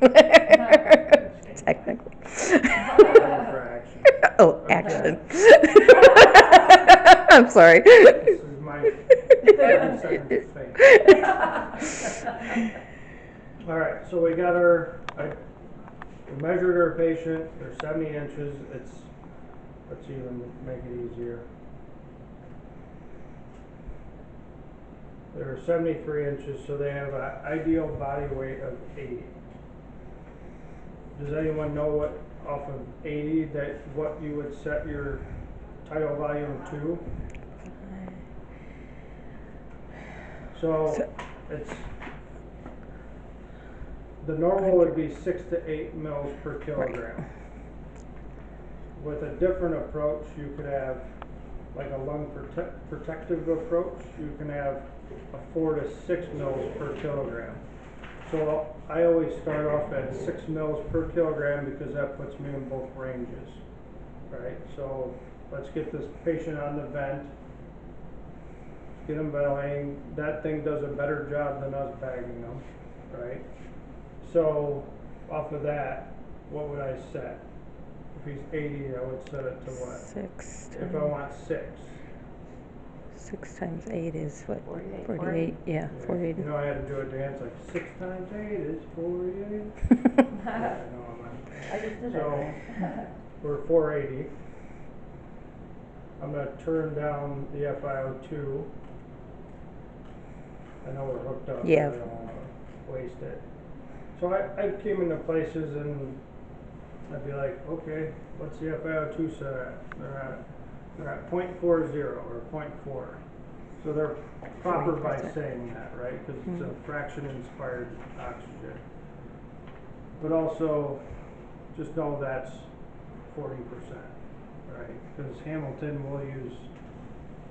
Technically. For action. Oh, action. I'm sorry. This is my 30 seconds of fame. All right, so we got we measured our patient. They're 70 inches. Let's even make it easier. They're 73 inches, so they have an ideal body weight of 80. Does anyone know what off of 80 what you would set your tidal volume to? So it's the normal would be 6 to 8 mils per kilogram. With a different approach, you could have like a lung protective approach. You can have a 4 to 6 mils per kilogram. So I always start off at 6 mils per kilogram because that puts me in both ranges, right? So let's get this patient on the vent, get him ventilating. That thing does a better job than us bagging them, right? So off of that, what would I set? If he's 80, I would set it to what? 6 If I want 6. 6 times 8 is what? 48. 48. Yeah, 48. You know, I had to do a dance like 6 times 8 is 48. Yeah, I know, I just did So that. we're 480. I'm going to turn down the FiO2. I know we're hooked up. Yeah. I don't want to waste it. So I came into places and I'd be like, okay, what's the FiO2 set at? They're at 0.40 or 0.4. So they're proper by 40%. saying that, right? Because it's a fraction inspired oxygen. But also, just know that's 40%, right? Because Hamilton will use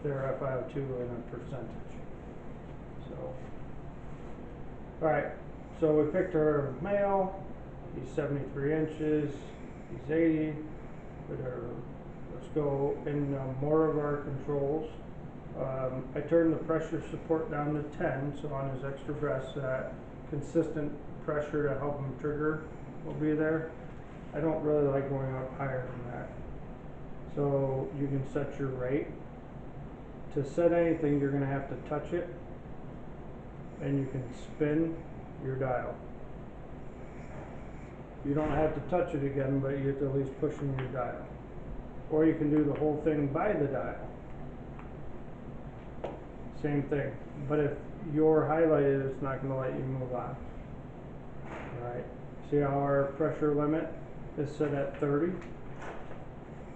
their FiO2 in a percentage. So, all right. So we picked our male. He's 73 inches. He's 80. Let's go in more of our controls. I turned the pressure support down to 10, so on his extra breaths, that consistent pressure to help him trigger will be there. I don't really like going up higher than that. So you can set your rate. To set anything, you're going to have to touch it, and you can spin your dial. You don't have to touch it again, but you have to at least push in your dial. Or you can do the whole thing by the dial. Same thing. But if you're highlighted, it's not going to let you move on. Alright. See how our pressure limit is set at 30?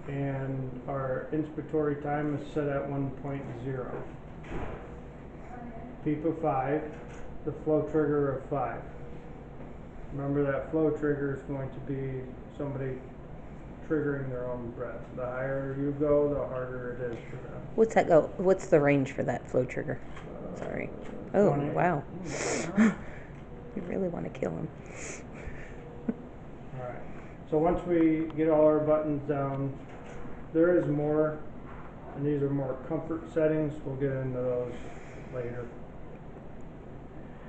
And our inspiratory time is set at 1.0. PEEP of 5, the flow trigger of 5. Remember that flow trigger is going to be somebody triggering their own breath. The higher you go, the harder it is for them. What's that go? What's the range for that flow trigger? Sorry. Oh, 20. wow. You really want to kill him. Alright. So once we get all our buttons down, there is more, and these are more comfort settings. We'll get into those later.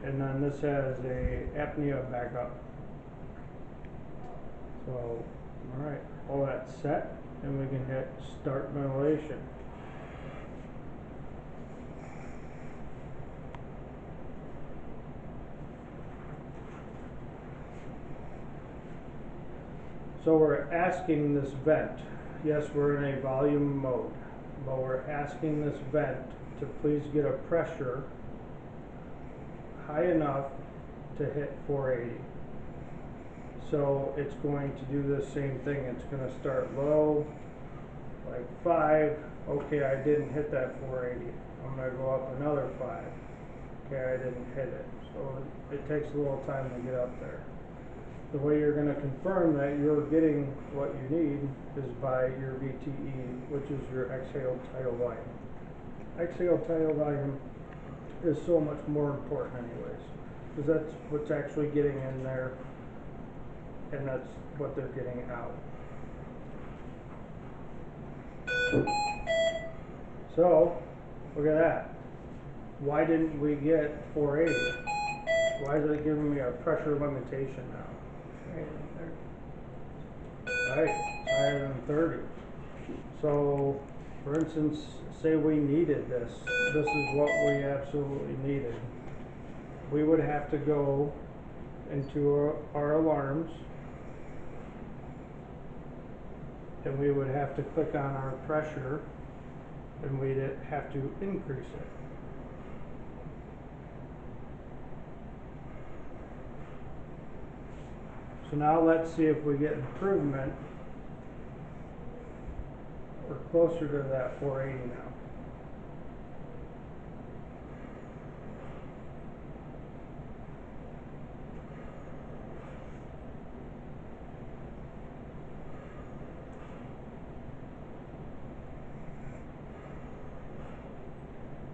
And then this has a apnea backup. So, alright, all that's set, and we can hit start ventilation. So we're asking this vent, yes, we're in a volume mode, but we're asking this vent to please get a pressure high enough to hit 480. So it's going to do the same thing. It's going to start low, like 5. Okay, I didn't hit that 480. I'm going to go up another 5. Okay, I didn't hit it. So it takes a little time to get up there. The way you're going to confirm that you're getting what you need is by your VTE, which is your exhale tidal volume. Exhale tidal volume is so much more important anyways, because that's what's actually getting in there, and that's what they're getting out. So, look at that. Why didn't we get 480? Why is it giving me a pressure limitation now? Right, it's higher than 30. So, for instance, say we needed this is what we absolutely needed. We would have to go into our alarms, and we would have to click on our pressure, and we'd have to increase it. So now let's see if we get improvement. We're closer to that 480 now.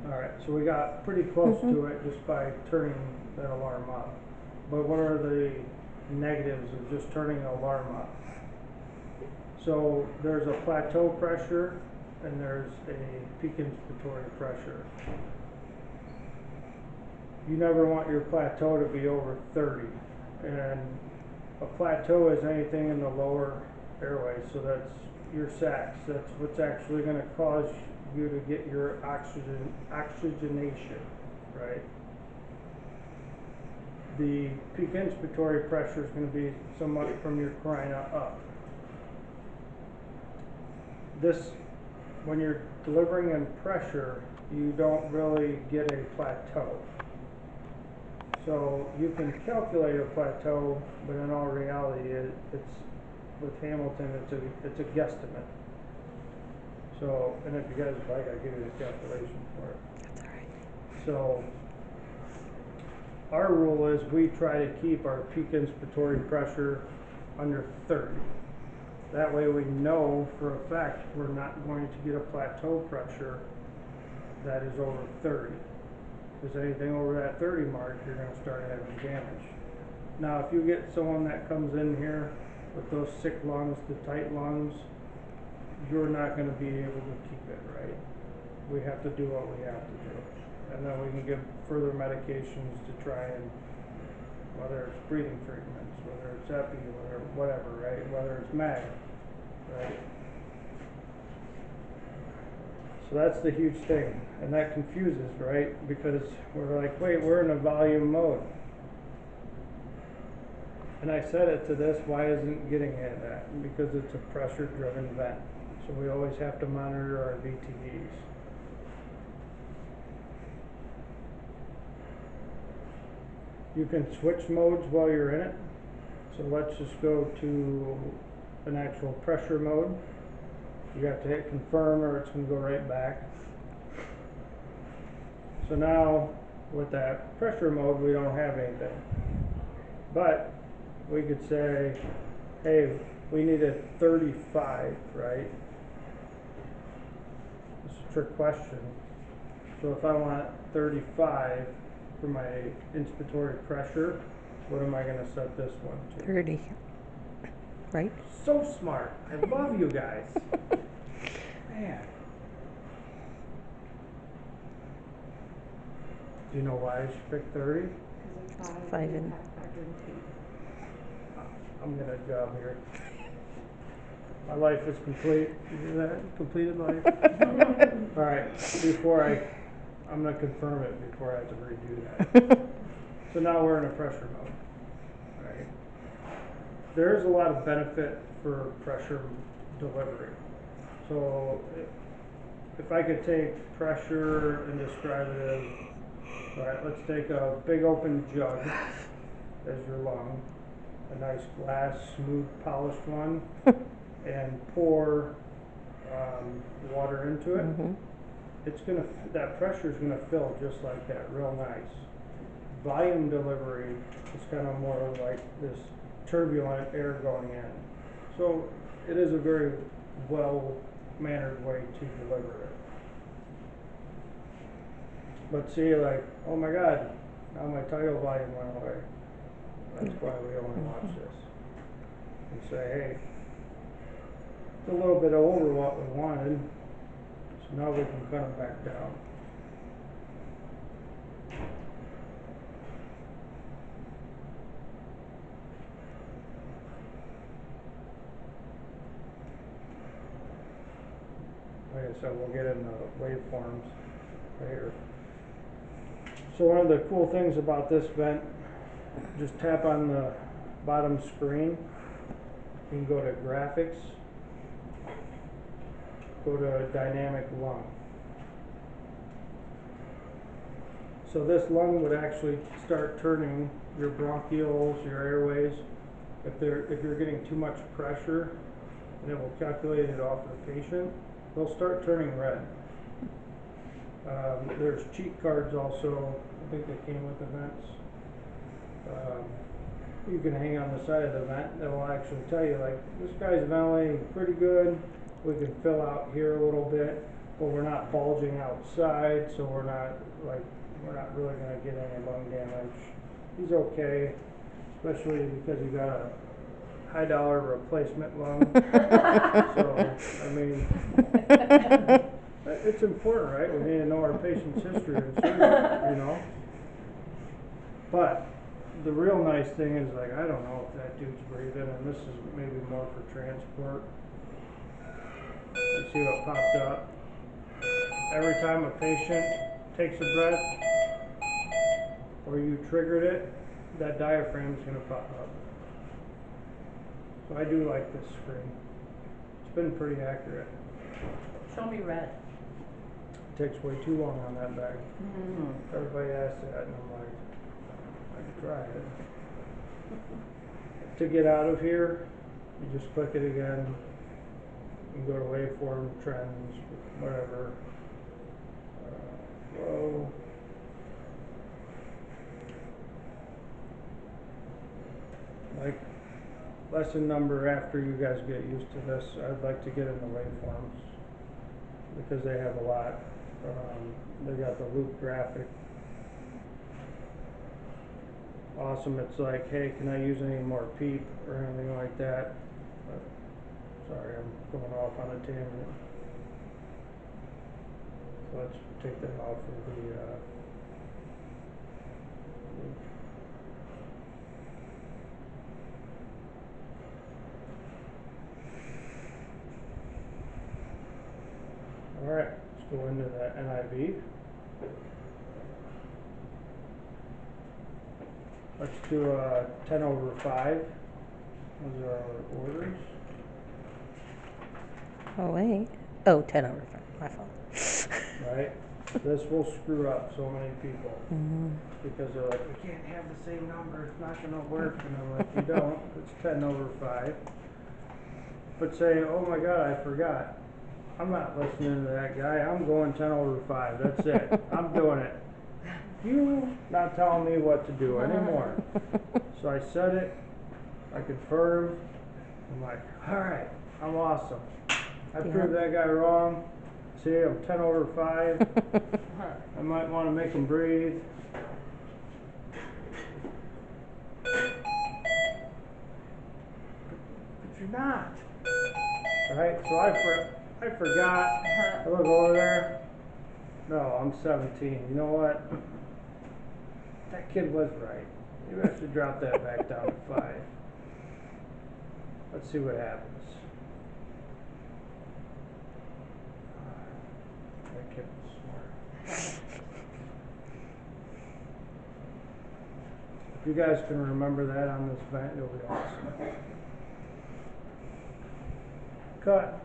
Alright, so we got pretty close to it just by turning that alarm up. But what are the negatives of just turning the alarm up? So there's a plateau pressure and there's a peak inspiratory pressure. You never want your plateau to be over 30. And a plateau is anything in the lower airway, so that's your sacs. That's what's actually going to cause you to get your oxygenation, right? The peak inspiratory pressure is going to be somewhat from your carina up. This, when you're delivering in pressure, you don't really get a plateau. So you can calculate a plateau, but in all reality, it's with Hamilton, it's a guesstimate. So, and if you guys like, I'll give you the calculation for it. That's all right. So, our rule is we try to keep our peak inspiratory pressure under 30. That way we know for a fact we're not going to get a plateau pressure that is over 30. Because anything over that 30 mark, you're going to start having damage. Now, if you get someone that comes in here with those sick lungs, the tight lungs, you're not going to be able to keep it, right? We have to do what we have to do. And then we can give further medications to try and, whether it's breathing treatments, whether it's epi, whatever, right? Whether it's MAG, right? So that's the huge thing. And that confuses, right? Because we're like, wait, we're in a volume mode. And I said it to this, why isn't it getting at that? Because it's a pressure-driven vent. So we always have to monitor our VTDs. You can switch modes while you're in it. So let's just go to an actual pressure mode. You have to hit confirm or it's going to go right back. So now with that pressure mode, we don't have anything. But we could say, hey, we need a 35, right? It's a trick question. So if I want 35 for my inspiratory pressure, what am I going to set this one to? 30. Right? So smart. I love you guys. Man. Do you know why I should pick 30? Because of 5 and I'm gonna job here. My life is complete. You hear that? Completed life. All right. I'm gonna confirm it before I have to redo that. So now we're in a pressure mode. All right. There is a lot of benefit for pressure delivery. So if I could take pressure and describe it as, all right, let's take a big open jug as your lung, a nice glass, smooth, polished one, and pour water into it. Mm-hmm. That pressure is gonna fill just like that, real nice. Volume delivery is kind of more like this turbulent air going in. So it is a very well-mannered way to deliver it. But see, like, oh my God, now my tidal volume went away. That's why we only watch this. And say, hey, it's a little bit over what we wanted, so now we can cut them back down. I said, we'll get into waveforms later. So one of the cool things about this vent, just tap on the bottom screen. You can go to graphics, go to dynamic lung. So this lung would actually start turning your bronchioles, your airways. If you're getting too much pressure, and it will calculate it off the patient, they'll start turning red. There's cheat cards also. I think they came with the vents. You can hang on the side of the vent that will actually tell you, like, this guy's ventilating pretty good. We can fill out here a little bit, but we're not bulging outside, so we're not really going to get any lung damage. He's okay, especially because he got a high dollar replacement lung. So, I mean, it's important, right? We need to know our patient's history and surgery, you know. But the real nice thing is, like, I don't know if that dude's breathing, and this is maybe more for transport. You see what popped up? Every time a patient takes a breath, or you triggered it, that diaphragm's gonna pop up. So I do like this screen. It's been pretty accurate. Show me red. It takes way too long on that back. Everybody asks that, and I'm like, I can try it. To get out of here, you just click it again. You go to waveform, trends, whatever. Flow. Like lesson number after you guys get used to this, I'd like to get into waveforms because they have a lot. They got the loop graphic. Awesome. It's like, hey, can I use any more PEEP or anything like that? But, sorry, I'm going off on a tangent. So let's take that off of the all right, let's go into the NIV. Let's do 10/5. Those are our orders. Oh, wait. Oh, 10/5. My fault. Right? This will screw up so many people because they're like, we can't have the same number, it's not going to work. And I'm like, you don't, it's 10/5. But say, oh my God, I forgot. I'm not listening to that guy, I'm going 10/5. That's it. I'm doing it. You not telling me what to do anymore. So I said it, I confirmed. I'm like, all right, I'm awesome. I proved that guy wrong. See, I'm 10/5. I might want to make him breathe. But you're not. Right? So I forgot. I look over there. No, I'm 17. You know what? That kid was right. Maybe I should drop that back down to 5. Let's see what happens. That kid was smart. If you guys can remember that on this vent, it'll be awesome. Cut.